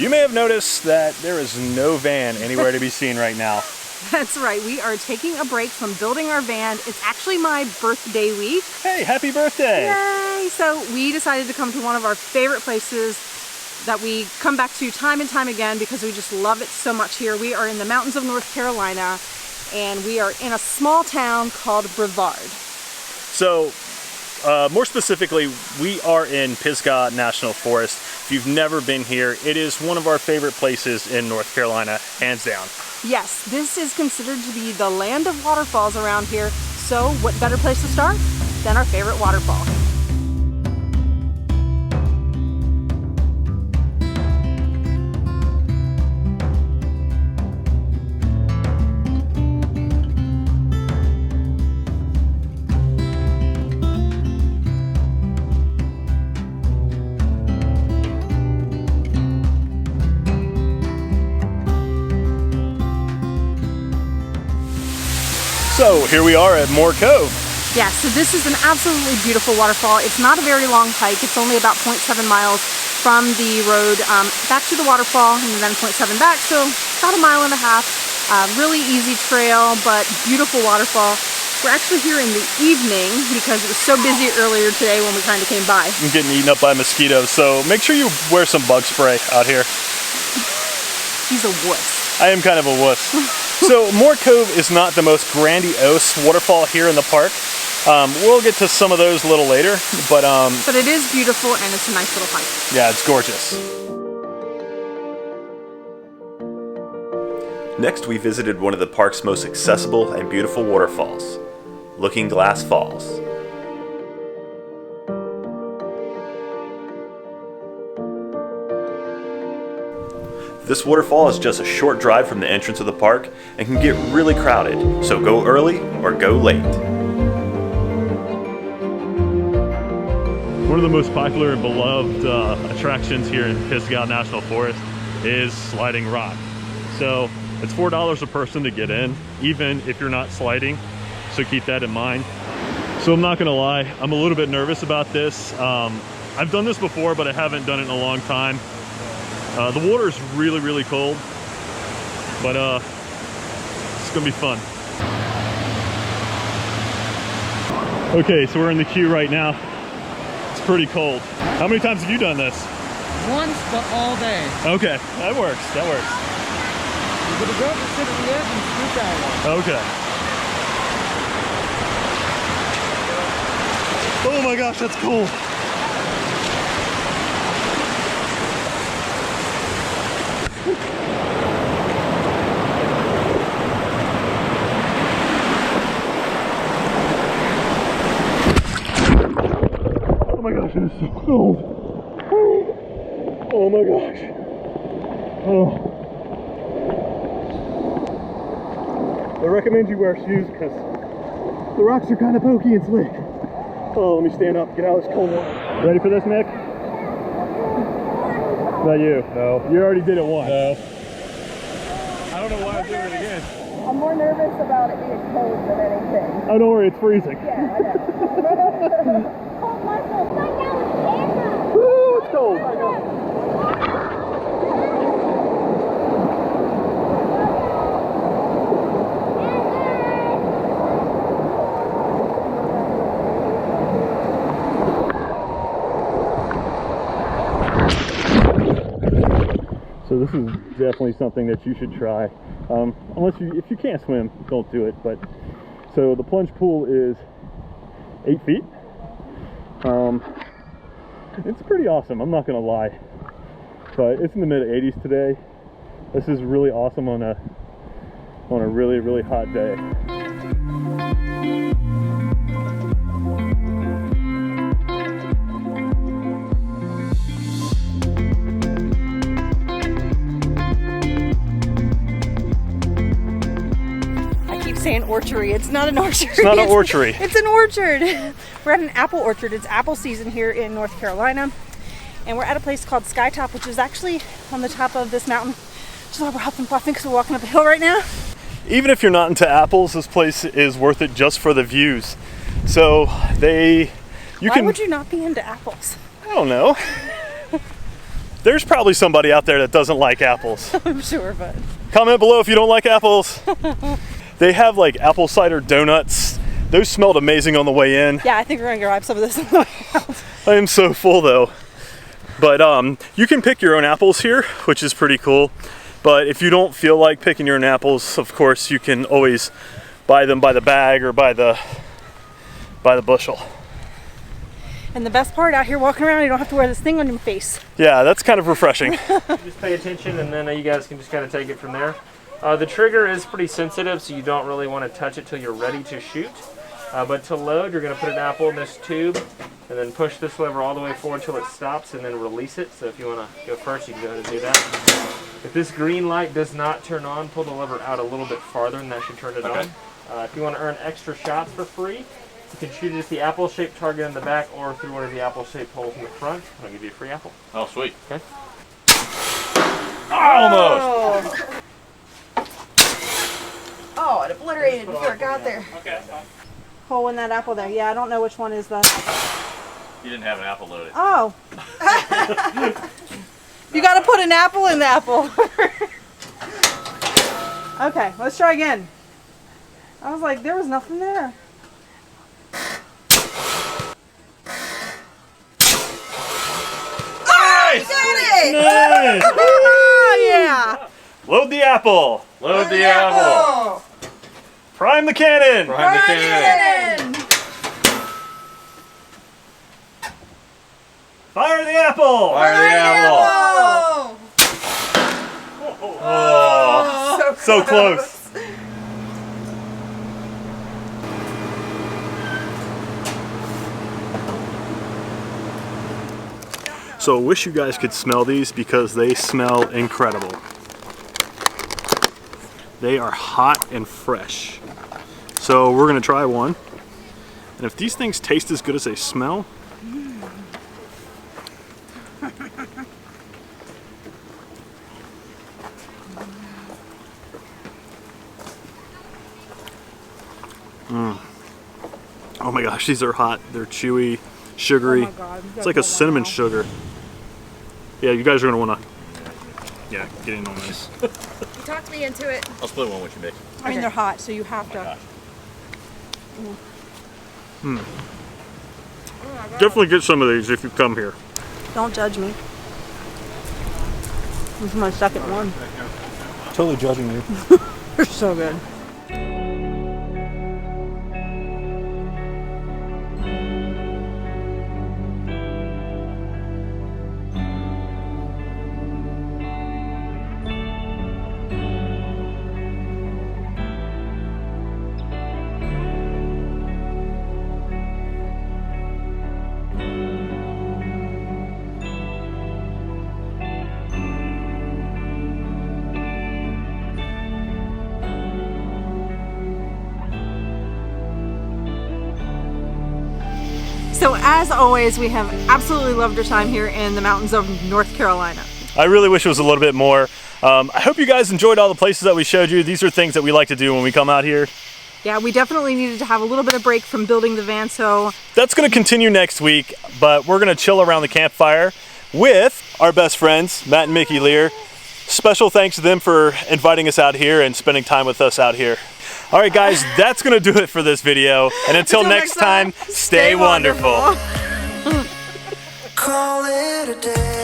You may have noticed that there is no van anywhere to be seen right now. That's right, we are taking a break from building our van. It's actually my birthday week. Hey, happy birthday! Yay! So we decided to come to one of our favorite places that we come back to time and time again because we just love it so much here. We are in the mountains of North Carolina and we are in a small town called Brevard. So, more specifically, we are in Pisgah National Forest. If you've never been here, it is one of our favorite places in North Carolina, hands down. Yes, this is considered to be the land of waterfalls around here, so what better place to start than our favorite waterfall? So here we are at Moore Cove. Yeah, so this is an absolutely beautiful waterfall. It's not a very long hike. It's only about 0.7 miles from the road back to the waterfall and then 0.7 back, so about 1.5 miles. Really easy trail, but beautiful waterfall. We're actually here in the evening because it was so busy earlier today when we kind of came by. I'm getting eaten up by mosquitoes, so make sure you wear some bug spray out here. He's a wuss. I am kind of a wuss. So Moore Cove is not the most grandiose waterfall here in the park. We'll get to some of those a little later, but it is beautiful and it's a nice little hike. Yeah, it's gorgeous. Next, we visited one of the park's most accessible and beautiful waterfalls, Looking Glass Falls. This waterfall is just a short drive from the entrance of the park and can get really crowded, so go early or go late. One of the most popular and beloved attractions here in Pisgah National Forest is sliding rock. So it's $4 a person to get in, even if you're not sliding, so keep that in mind. So I'm not gonna lie, I'm a little bit nervous about this. I've done this before, but I haven't done it in a long time. The water is really, really cold, but it's gonna be fun. Okay, so we're in the queue right now. It's pretty cold. How many times have you done this? Once, but all day. Okay, that works, that works. You're gonna go up and sit at the edge and scoot that way. Okay. Oh my gosh, that's cold. Oh my gosh, it is so cold. Oh my gosh. Oh. I recommend you wear shoes because the rocks are kind of pokey and slick. Oh, let me stand up, get out of this cold water. Ready for this, Mick? Not you. No. You already did it once. No. I don't know why I'm doing it again. I'm more nervous about it being cold than anything. Oh, don't worry, it's freezing. Yeah, I know. Woo, it's cold. So this is definitely something that you should try. If you can't swim, don't do it. But so the plunge pool is 8 feet. It's pretty awesome, I'm not gonna lie. But it's in the mid-80s today. This is really awesome on a really, really hot day. Saying orchard. It's not an orchard. It's not an orchard. It's an orchard. We're at an apple orchard. It's apple season here in North Carolina. And we're at a place called Skytop, which is actually on the top of this mountain. Which is why we're huffing and puffing because we're walking up a hill right now. Even if you're not into apples, this place is worth it just for the views. So why would you not be into apples? I don't know. There's probably somebody out there that doesn't like apples. I'm sure, but. Comment below if you don't like apples. They have like apple cider donuts. Those smelled amazing on the way in. Yeah, I think we're gonna grab some of this on the way out. I am so full though. But you can pick your own apples here, which is pretty cool. But if you don't feel like picking your own apples, of course, you can always buy them by the bag or by the bushel. And the best part, out here walking around, you don't have to wear this thing on your face. Yeah, that's kind of refreshing. Just pay attention, and then you guys can just kind of take it from there. The trigger is pretty sensitive, so you don't really want to touch it till you're ready to shoot. But to load, you're going to put an apple in this tube, and then push this lever all the way forward until it stops, and then release it. So if you want to go first, you can go ahead and do that. If this green light does not turn on, pull the lever out a little bit farther, and that should turn it on. If you want to earn extra shots for free, you can shoot just the apple-shaped target in the back or through one of the apple-shaped holes in the front. I'll give you a free apple. Oh, sweet. Okay. Almost. Oh, it obliterated before it got there. Okay, that's fine. Hole in that apple there. Yeah, I don't know which one is the... You didn't have an apple loaded. Oh. You gotta put an apple in the apple. Okay, let's try again. I was like, there was nothing there. Nice! Nice. Oh, yeah. Load the apple. Load the apple. Prime the cannon. Prime the cannon. Fire the apple. Fire the apple. Oh, so close. So I wish you guys could smell these because they smell incredible. They are hot and fresh. So we're gonna try one. And if these things taste as good as they smell, oh my gosh, these are hot. They're chewy, sugary. Oh my God, It's like a cinnamon sugar. Yeah, you guys are gonna wanna, yeah, get in on this. You talked me into it. I'll split one with you, Mick. I mean, they're hot, so you have to. Definitely get some of these if you come here. Don't judge me. This is my second one. Totally judging you. They're so good. So as always, we have absolutely loved our time here in the mountains of North Carolina. I really wish it was a little bit more. I hope you guys enjoyed all the places that we showed you. These are things that we like to do when we come out here. Yeah, we definitely needed to have a little bit of break from building the van, so That's gonna continue next week, but we're gonna chill around the campfire with our best friends, Matt and Mickey Lear. Special thanks to them for inviting us out here and spending time with us out here. All right, guys, that's gonna do it for this video. And until next time, stay wonderful. Call it a day.